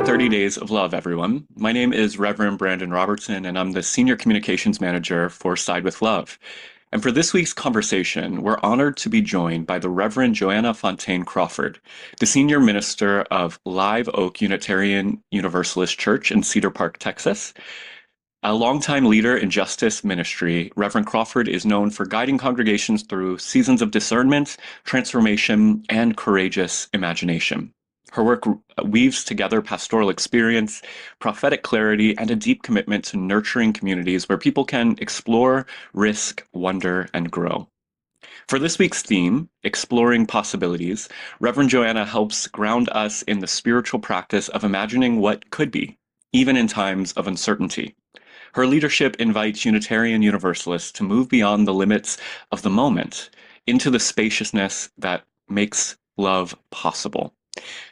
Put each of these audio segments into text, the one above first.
30 Days of Love, everyone. My name is Reverend Brandon Robertson, and I'm the Senior Communications Manager for Side with Love. And for this week's conversation, we're honored to be joined by the Reverend Joanna Fontaine Crawford, the Senior Minister of Live Oak Unitarian Universalist Church in Cedar Park, Texas. A longtime leader in justice ministry, Reverend Crawford is known for guiding congregations through seasons of discernment, transformation, and courageous imagination. Her work weaves together pastoral experience, prophetic clarity, and a deep commitment to nurturing communities where people can explore, risk, wonder, and grow. For this week's theme, Exploring Possibilities, Reverend Joanna helps ground us in the spiritual practice of imagining what could be, even in times of uncertainty. Her leadership invites Unitarian Universalists to move beyond the limits of the moment into the spaciousness that makes love possible.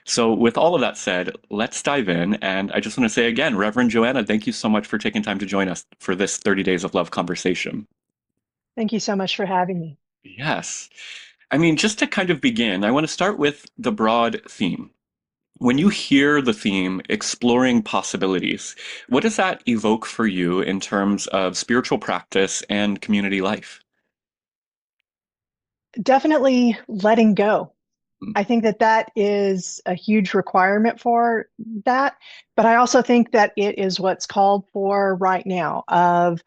So, with all of that said, let's dive in. And I just want to say again, Reverend Joanna, thank you so much for taking time to join us for this 30 Days of Love conversation. Thank you so much for having me. Yes. I mean, just to kind of begin, I want to start with the broad theme. When you hear the theme, exploring possibilities, what does that evoke for you in terms of spiritual practice and community life? Definitely letting go. Mm. I think that that is a huge requirement for that, but I also think that it is what's called for right now of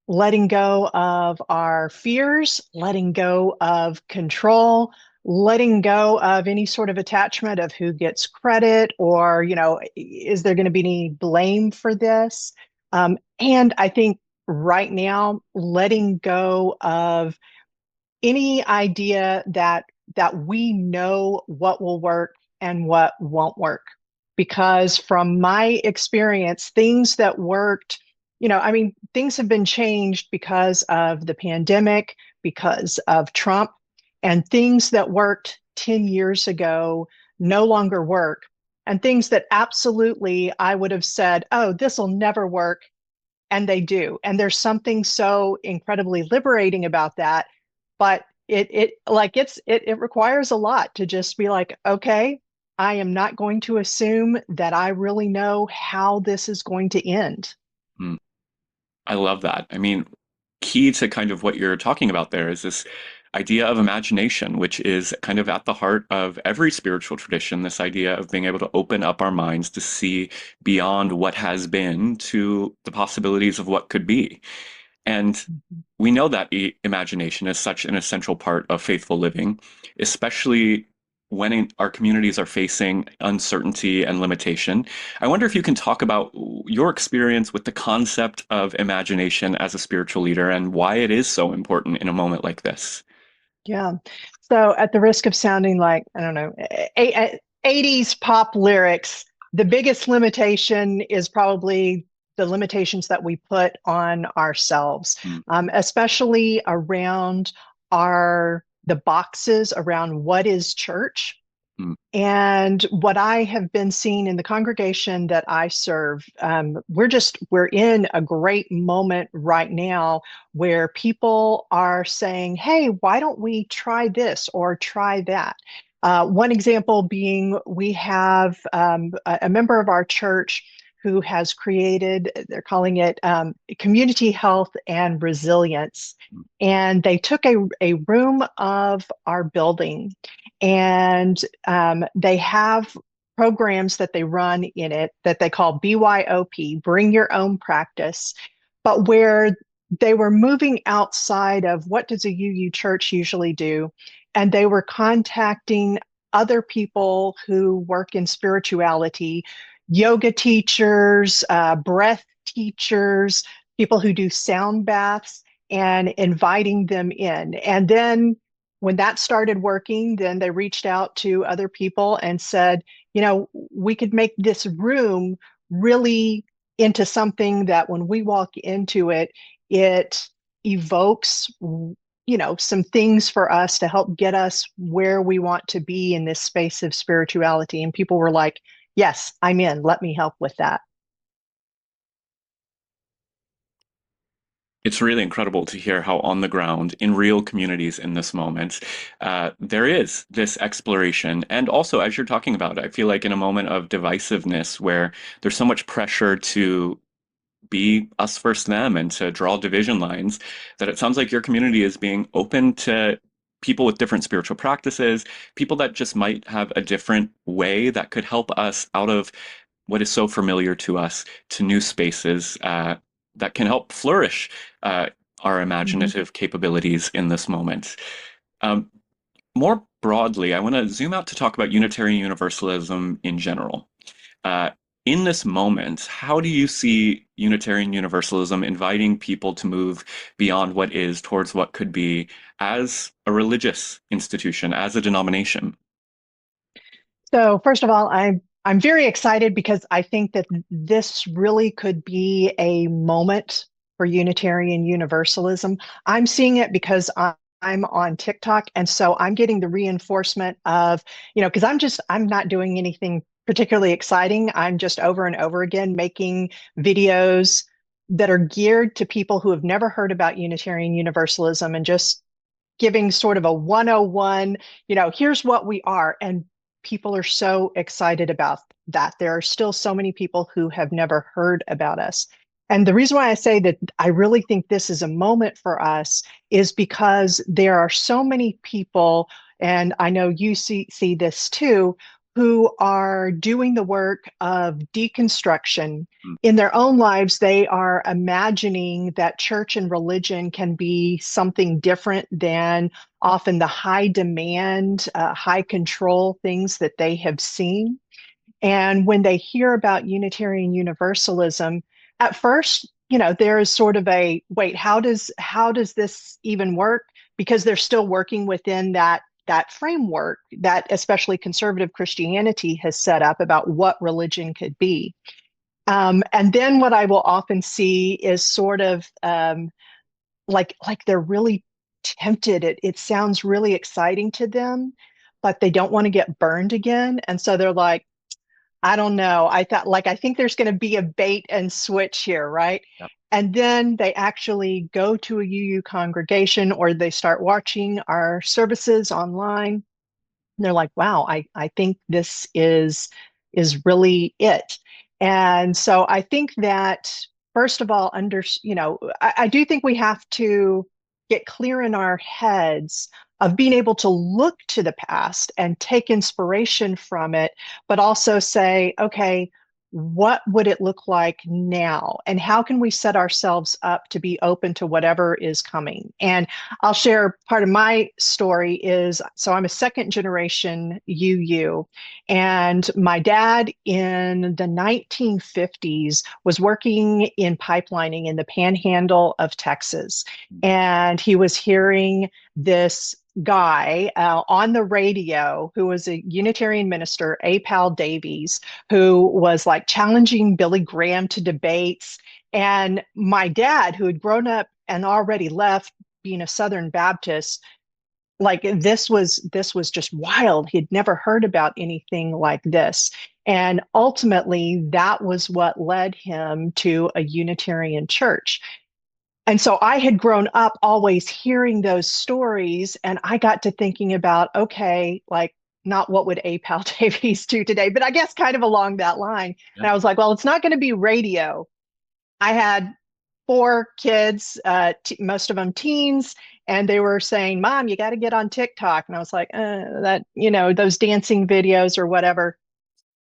letting go of our fears, letting go of control, letting go of any sort of attachment of who gets credit or, is there going to be any blame for this? And I think right now, letting go of any idea that we know what will work and what won't work. Because from my experience, things that worked, things have been changed because of the pandemic, because of Trump, and things that worked 10 years ago no longer work. And things that absolutely I would have said, oh, this will never work. And they do. And there's something so incredibly liberating about that. But it requires a lot to just be like, okay, I am not going to assume that I really know how this is going to end. Mm. I love that. I mean, key to kind of what you're talking about there is this idea of imagination, which is kind of at the heart of every spiritual tradition, this idea of being able to open up our minds to see beyond what has been to the possibilities of what could be. And we know that imagination is such an essential part of faithful living, especially when our communities are facing uncertainty and limitation. I wonder if you can talk about your experience with the concept of imagination as a spiritual leader and why it is so important in a moment like this. Yeah. So, at the risk of sounding like, I don't know, 80s pop lyrics, the biggest limitation is probably the limitations that we put on ourselves, Mm, especially around the boxes around what is church. mm, And what I have been seeing in the congregation that I serve, we're in a great moment right now where people are saying, hey, why don't we try this or try that? One example being we have a member of our church who has created, they're calling it community health and resilience. mm, And they took a room of our building and they have programs that they run in it that they call BYOP, Bring Your Own Practice, but where they were moving outside of what does a UU church usually do, and they were contacting other people who work in spirituality, yoga teachers, breath teachers, people who do sound baths, and inviting them in. And then when that started working, then they reached out to other people and said, we could make this room really into something that when we walk into it, it evokes, some things for us to help get us where we want to be in this space of spirituality. And people were like, yes, I'm in. Let me help with that. It's really incredible to hear how on the ground, in real communities in this moment, there is this exploration. And also, as you're talking about, I feel like in a moment of divisiveness where there's so much pressure to be us versus them and to draw division lines, that it sounds like your community is being open to people with different spiritual practices, people that just might have a different way that could help us out of what is so familiar to us to new spaces that can help flourish uh, our Mhm. imaginative capabilities in this moment. Um, More broadly, I want to zoom out to talk about Unitarian Universalism in general. Uh, in this moment, how do you see Unitarian Universalism inviting people to move beyond what is towards what could be as a religious institution, as a denomination? So first of all, I'm very excited because I think that this really could be a moment for Unitarian Universalism. I'm seeing it because I'm on TikTok, and so I'm getting the reinforcement of, because I'm not doing anything particularly exciting. I'm just over and over again making videos that are geared to people who have never heard about Unitarian Universalism and just giving sort of a 101, here's what we are. And people are so excited about that. There are still so many people who have never heard about us. And the reason why I say that I really think this is a moment for us is because there are so many people, and I know you see this too, who are doing the work of deconstruction in their own lives. They are imagining that church and religion can be something different than often the high demand, high control things that they have seen. And when they hear about Unitarian Universalism, at first, there is sort of a wait, how does this even work? Because they're still working within that framework that especially conservative Christianity has set up about what religion could be. And then what I will often see is sort of like they're really tempted. It sounds really exciting to them, but they don't want to get burned again. And so they're like, I don't know. I think there's going to be a bait and switch here, right? Yep. And then they actually go to a UU congregation or they start watching our services online. And they're like, wow, I think this is really it. And so I think that first of all, I do think we have to get clear in our heads of being able to look to the past and take inspiration from it, but also say, okay, what would it look like now? And how can we set ourselves up to be open to whatever is coming? And I'll share part of my story is so I'm a second generation UU, and my dad in the 1950s was working in pipelining in the panhandle of Texas. And he was hearing this guy on the radio who was a Unitarian minister, A. Pal Davies, who was like challenging Billy Graham to debates. And my dad, who had grown up and already left being a Southern Baptist, like this was just wild. He'd never heard about anything like this. And ultimately, that was what led him to a Unitarian church. And so I had grown up always hearing those stories, and I got to thinking about, okay, like not what would A. Pal Davies do today, but I guess kind of along that line. And I Yep. was like, well, it's not going to be radio. I had four kids, most of them teens, and they were saying, "Mom, you got to get on TikTok." And I was like, that, those dancing videos or whatever.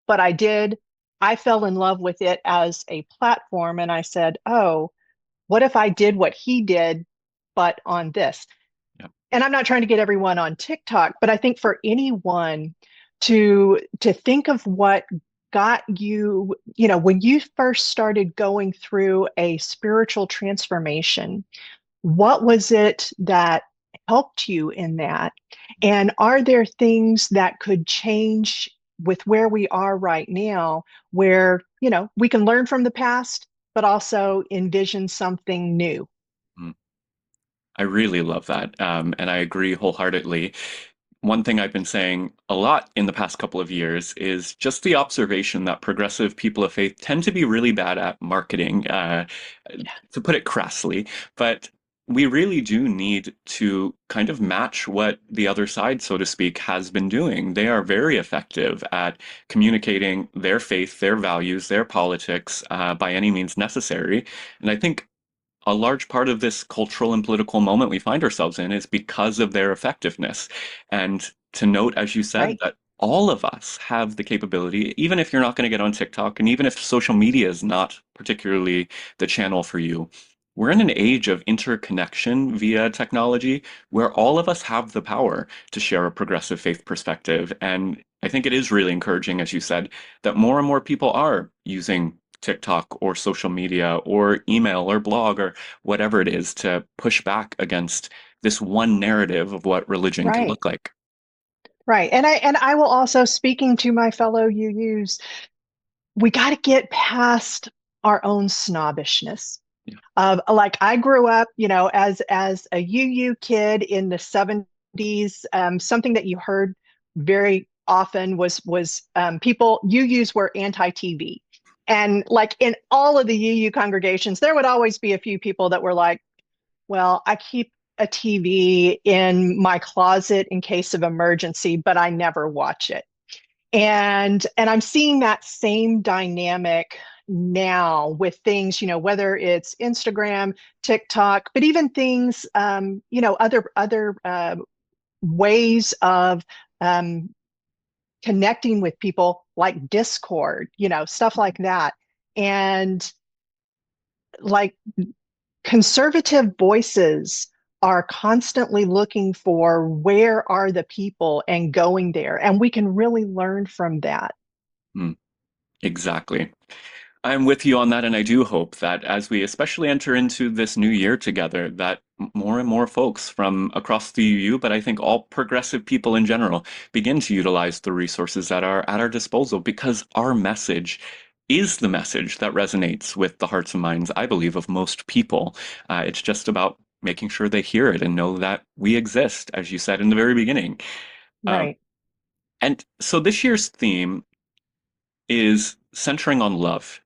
But I did. I fell in love with it as a platform, and I said, "Oh, what if I did what he did, but on this?" Yep. And I'm not trying to get everyone on TikTok, but I think for anyone to think of what got you, when you first started going through a spiritual transformation, what was it that helped you in that? And are there things that could change with where we are right now, where, we can learn from the past, but also envision something new? Mm. I really love that. And I agree wholeheartedly. one thing I've been saying a lot in the past couple of years is just the observation that progressive people of faith tend to be really bad at marketing, to put it crassly. But we really do need to kind of match what the other side, so to speak, has been doing. They are very effective at communicating their faith, their values, their politics by any means necessary. And I think a large part of this cultural and political moment we find ourselves in is because of their effectiveness. And to note, as you said, Right, that all of us have the capability, even if you're not going to get on TikTok, and even if social media is not particularly the channel for you, we're in an age of interconnection via technology where all of us have the power to share a progressive faith perspective. And I think it is really encouraging, as you said, that more and more people are using TikTok or social media or email or blog or whatever it is to push back against this one narrative of what religion can right, look like. right. And I will also, speaking to my fellow UUs, we got to get past our own snobbishness. Yeah. Like I grew up, as a UU kid in the 70s. Something that you heard very often was people UUs were anti-TV. And like in all of the UU congregations, there would always be a few people that were like, well, I keep a TV in my closet in case of emergency, but I never watch it. And I'm seeing that same dynamic now with things, whether it's Instagram, TikTok, but even things, other ways of um, connecting with people like Discord, stuff like that. And like conservative voices are constantly looking for where are the people and going there. And we can really learn from that. Mm, exactly. I'm with you on that, and I do hope that as we especially enter into this new year together, that more and more folks from across the UU, but I think all progressive people in general, begin to utilize the resources that are at our disposal because our message is the message that resonates with the hearts and minds, I believe, of most people. It's just about making sure they hear it and know that we exist, as you said in the very beginning. Um, Right. and so this year's theme is centering on love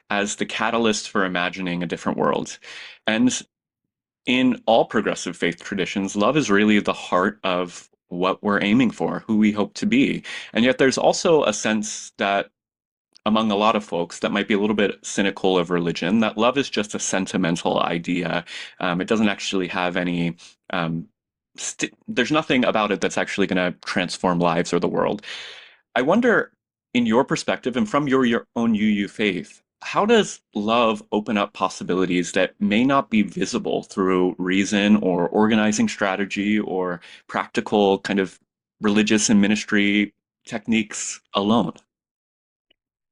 as the catalyst for imagining a different world. And in all progressive faith traditions, love is really the heart of what we're aiming for, who we hope to be. And yet there's also a sense that among a lot of folks that might be a little bit cynical of religion, that love is just a sentimental idea. It doesn't actually have any, there's nothing about it that's actually going to transform lives or the world. I wonder, in your perspective and from your own UU faith, how does love open up possibilities that may not be visible through reason or organizing strategy or practical kind of religious and ministry techniques alone?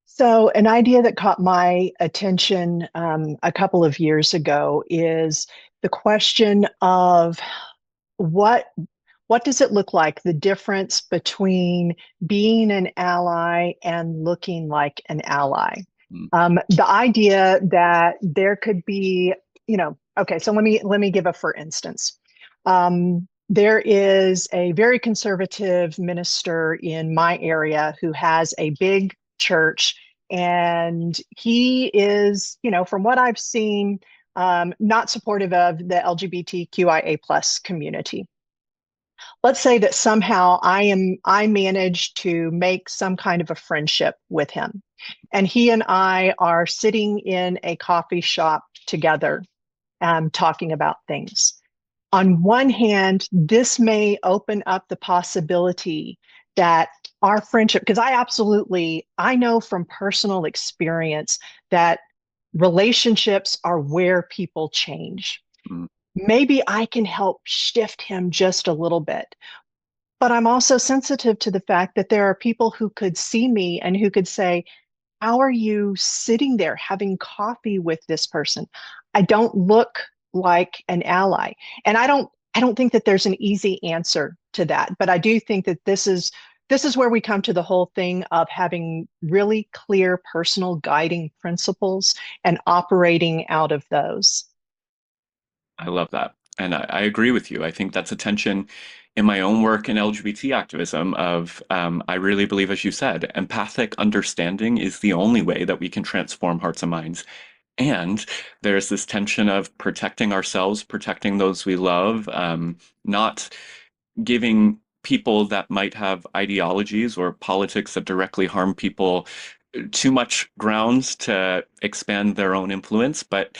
So, an idea that caught my attention a couple of years ago is the question of what what does it look like, the difference between being an ally and looking like an ally? Mm, The idea that there could be, okay, so let me give a for instance. There is a very conservative minister in my area who has a big church, and he is, from what I've seen, not supportive of the LGBTQIA plus community. Let's say that somehow I managed to make some kind of a friendship with him, and he and I are sitting in a coffee shop together, talking about things. On one hand, this may open up the possibility that our friendship, because I know from personal experience that relationships are where people change. mm, Maybe I can help shift him just a little bit. But I'm also sensitive to the fact that there are people who could see me and who could say, how are you sitting there having coffee with this person? I don't look like an ally. And I don't think that there's an easy answer to that, but I do think that this is where we come to the whole thing of having really clear personal guiding principles and operating out of those. I love that. And I agree with you. I think that's a tension in my own work in LGBT activism of I really believe, as you said, empathic understanding is the only way that we can transform hearts and minds. And there's this tension of protecting ourselves, protecting those we love, not giving people that might have ideologies or politics that directly harm people too much grounds to expand their own influence. But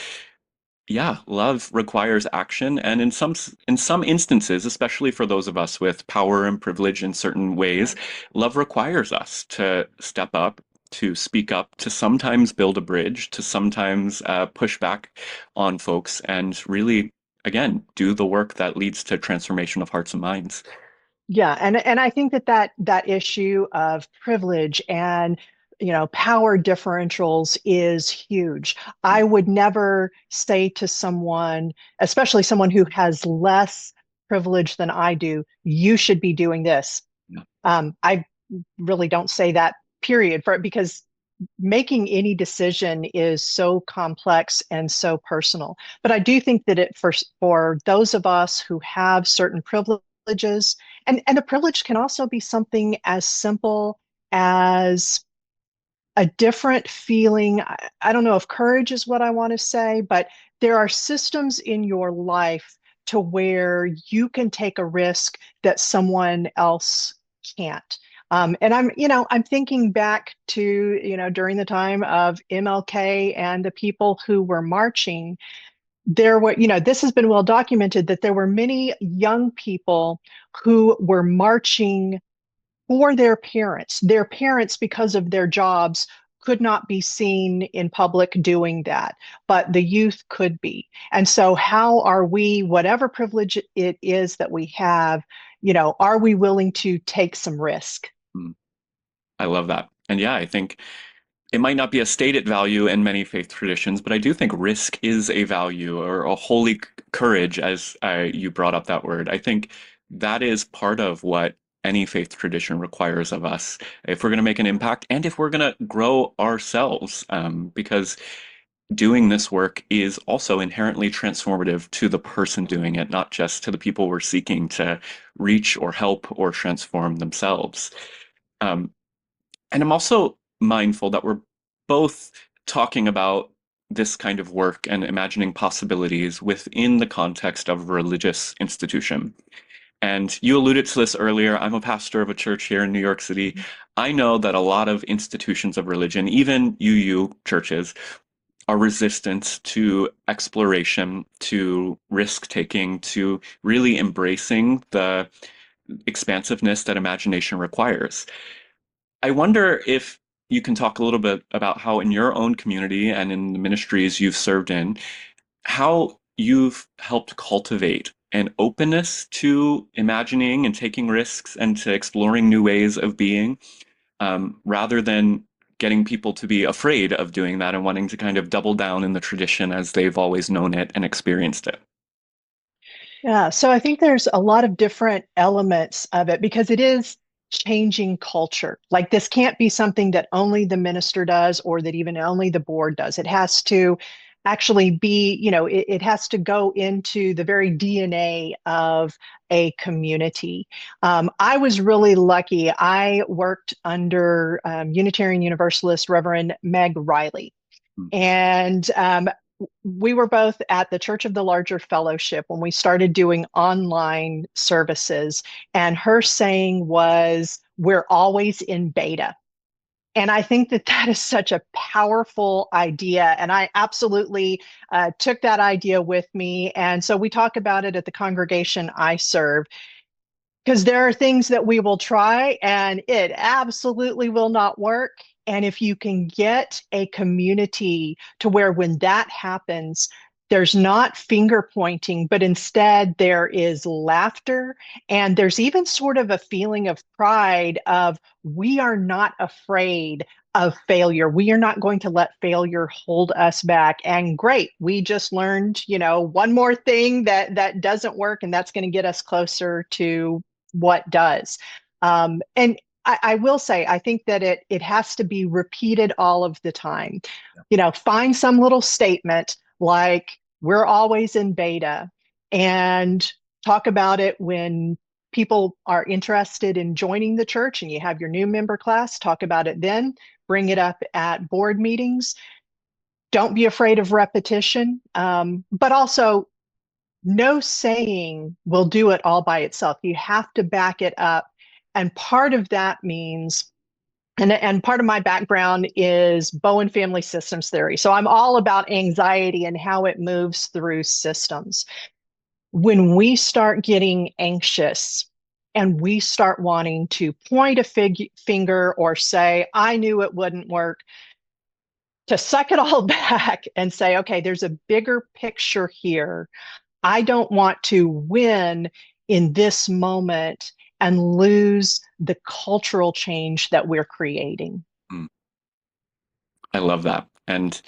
yeah, love requires action, and in some instances, especially for those of us with power and privilege in certain ways, love requires us to step up, to speak up, to sometimes build a bridge, to sometimes push back on folks, and really, again, do the work that leads to transformation of hearts and minds. Yeah, and I think that that issue of privilege and power differentials is huge. I would never say to someone, especially someone who has less privilege than I do, you should be doing this. Yeah. I really don't say that, period, for because making any decision is so complex and so personal. But I do think that it for those of us who have certain privileges, and the privilege can also be something as simple as a different feeling. I don't know if courage is what I want to say, but there are systems in your life to where you can take a risk that someone else can't. And I'm thinking back to, during the time of MLK and the people who were marching. There were, this has been well documented that there were many young people who were marching for their parents. Their parents, because of their jobs, could not be seen in public doing that, but the youth could be. And so, how are we, whatever privilege it is that we have, are we willing to take some risk? Mm, I love that. And yeah, I think it might not be a stated value in many faith traditions, but I do think risk is a value or a holy courage, as you brought up that word. I think that is part of what any faith tradition requires of us if we're going to make an impact and if we're going to grow ourselves, because doing this work is also inherently transformative to the person doing it, not just to the people we're seeking to reach or help or transform themselves. Um, and I'm also mindful that we're both talking about this kind of work and imagining possibilities within the context of a religious institution. And you alluded to this earlier. I'm a pastor of a church here in New York City. I know that a lot of institutions of religion, even UU churches, are resistant to exploration, to risk taking, to really embracing the expansiveness that imagination requires. I wonder if you can talk a little bit about how in your own community and in the ministries you've served in, how you've helped cultivate an openness to imagining and taking risks and to exploring new ways of being, rather than getting people to be afraid of doing that and wanting to kind of double down in the tradition as they've always known it and experienced it. Yeah, so I think there's a lot of different elements of it because it is changing culture. Like this can't be something that only the minister does or that even only the board does. It has to actually be, it has to go into the very DNA of a community. I was really lucky. I worked under Unitarian Universalist Reverend Meg Riley. Mm. And we were both at the Church of the Larger Fellowship when we started doing online services. And her saying was, we're always in beta. And I think that that is such a powerful idea. And I absolutely took that idea with me. And so we talk about it at the congregation I serve because there are things that we will try and it absolutely will not work. And if you can get a community to where when that happens, there's not finger pointing, but instead there is laughter. And there's even sort of a feeling of pride of we are not afraid of failure. We are not going to let failure hold us back. And great, we just learned, one more thing that doesn't work, and that's going to get us closer to what does. And I will say, I think that it has to be repeated all of the time. Find some little statement like we're always in beta and talk about it when people are interested in joining the church and you have your new member class, talk about it then, bring it up at board meetings. Don't be afraid of repetition, but also no saying will do it all by itself. You have to back it up. And part of that means, and part of my background is Bowen family systems theory. So I'm all about anxiety and how it moves through systems. When we start getting anxious and we start wanting to point a finger or say, I knew it wouldn't work, to suck it all back and say, okay, there's a bigger picture here. I don't want to win in this moment and lose the cultural change that we're creating. Mm, I love that. And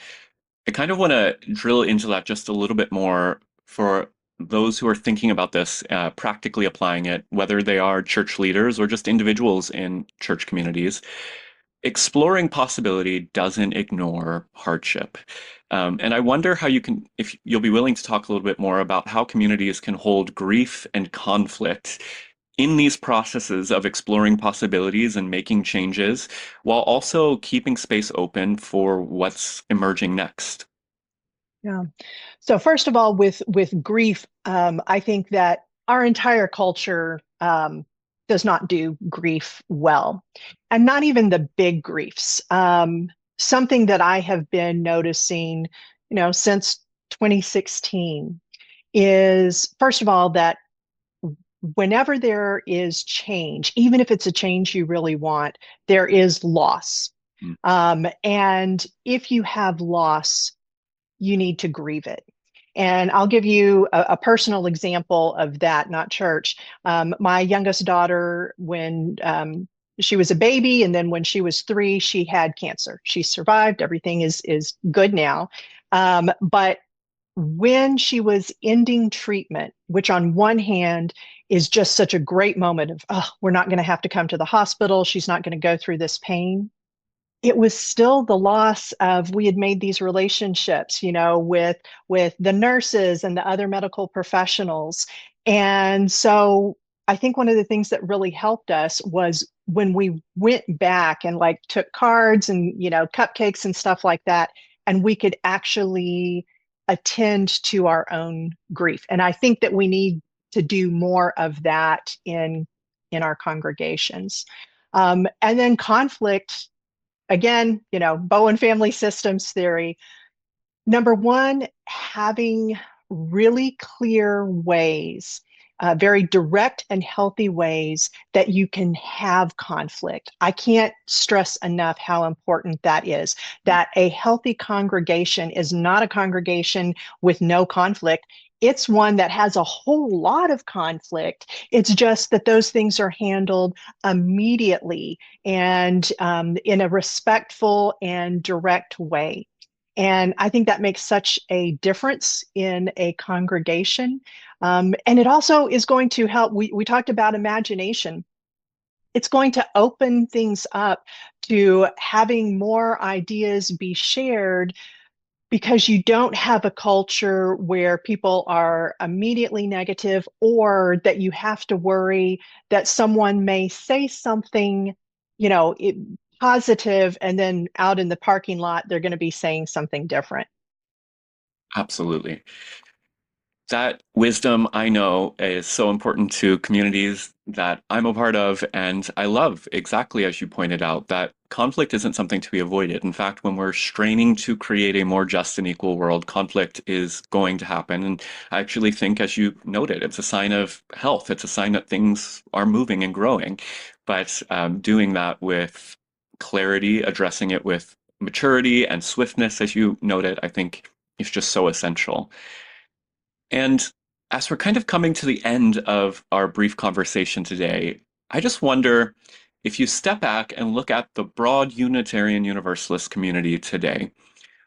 I kind of want to drill into that just a little bit more for those who are thinking about this, practically applying it, whether they are church leaders or just individuals in church communities. Exploring possibility doesn't ignore hardship. And I wonder how you can, if you'll be willing to talk a little bit more about how communities can hold grief and conflict in these processes of exploring possibilities and making changes, while also keeping space open for what's emerging next. Yeah. So first of all, with grief, I think that our entire culture does not do grief well, and not even the big griefs. Something that I have been noticing, since 2016 is, first of all, that whenever there is change, even if it's a change you really want, there is loss. Mm, And if you have loss, you need to grieve it. And I'll give you a personal example of that, not church. My youngest daughter, when she was a baby, and then when she was 3, she had cancer. She survived. Everything is good now. But when she was ending treatment, which on one hand is just such a great moment of, oh, we're not going to have to come to the hospital. She's not going to go through this pain. It was still the loss of, we had made these relationships, with the nurses and the other medical professionals. And so I think one of the things that really helped us was when we went back and like took cards and, cupcakes and stuff like that, and we could actually attend to our own grief. And I think that we need to do more of that in our congregations. And then conflict, again, Bowen family systems theory. Number one, having really clear ways, very direct and healthy ways that you can have conflict. I can't stress enough how important that is, that a healthy congregation is not a congregation with no conflict. It's one that has a whole lot of conflict. It's just that those things are handled immediately and in a respectful and direct way. And I think that makes such a difference in a congregation. And it also is going to help. We talked about imagination. It's going to open things up to having more ideas be shared because you don't have a culture where people are immediately negative or that you have to worry that someone may say something, it, positive, and then out in the parking lot, they're going to be saying something different. absolutely. That wisdom I know is so important to communities that I'm a part of. And I love, exactly as you pointed out, that conflict isn't something to be avoided. In fact, when we're straining to create a more just and equal world, conflict is going to happen. And I actually think, as you noted, it's a sign of health. It's a sign that things are moving and growing. But doing that with clarity, addressing it with maturity and swiftness, as you noted, I think is just so essential. And as we're kind of coming to the end of our brief conversation today, I just wonder if you step back and look at the broad Unitarian Universalist community today,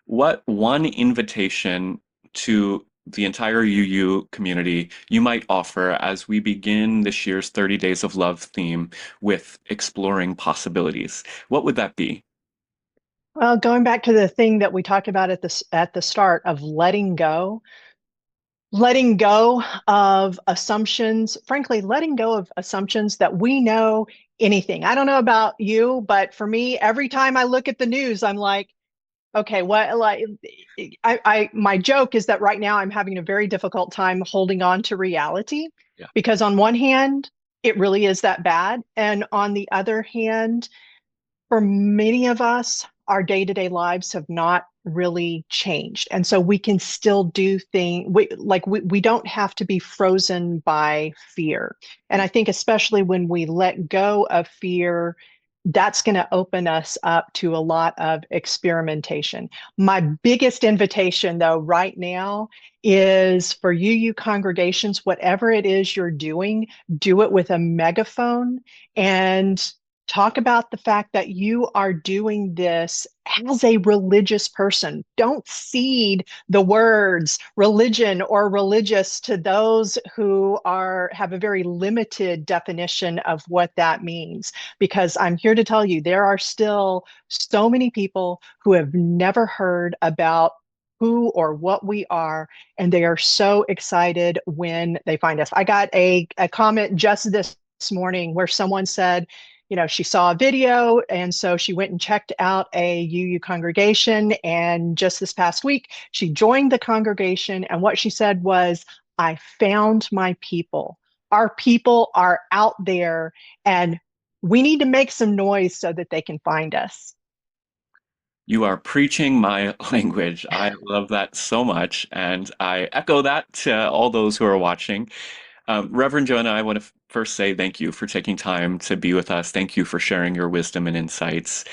what one invitation to the entire UU community you might offer as we begin this year's 30 Days of Love theme with exploring possibilities? What would that be? Well, going back to the thing that we talked about at the start of letting go, letting go of assumptions, frankly, letting go of assumptions that we know anything. I don't know about you, but for me, every time I look at the news, I'm like, okay, what like my joke is that right now I'm having a very difficult time holding on to reality Yeah. because on one hand, it really is that bad. And on the other hand, for many of us, our day-to-day lives have not really changed. And so we can still do things we don't have to be frozen by fear. And I think especially when we let go of fear, that's going to open us up to a lot of experimentation. My biggest invitation, though, right now is for you congregations, whatever it is you're doing, do it with a megaphone and talk about the fact that you are doing this as a religious person. Don't cede the words religion or religious to those who are have a very limited definition of what that means. Because I'm here to tell you, there are still so many people who have never heard about who or what we are, and they are so excited when they find us. I got a comment just this morning where someone said, she saw a video, and so she went and checked out a UU congregation. And just this past week, she joined the congregation. And what she said was, I found my people. Our people are out there, and we need to make some noise so that they can find us. You are preaching my language. I love that so much. And I echo that to all those who are watching. Reverend Joanna, I want to first say thank you for taking time to be with us. Thank you for sharing your wisdom and insights.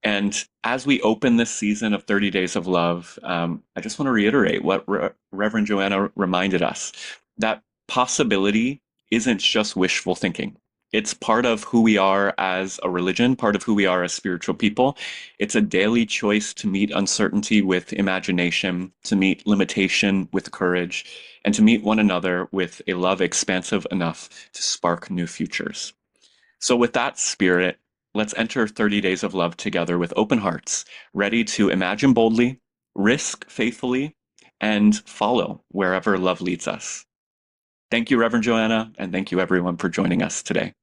And as we open this season of 30 Days of Love, I just want to reiterate what Reverend Joanna reminded us, that possibility isn't just wishful thinking. It's part of who we are as a religion, part of who we are as spiritual people. It's a daily choice to meet uncertainty with imagination, to meet limitation with courage, and to meet one another with a love expansive enough to spark new futures. So, with that spirit, let's enter 30 Days of Love together with open hearts, ready to imagine boldly, risk faithfully, and follow wherever love leads us. Thank you, Reverend Joanna, and thank you everyone for joining us today.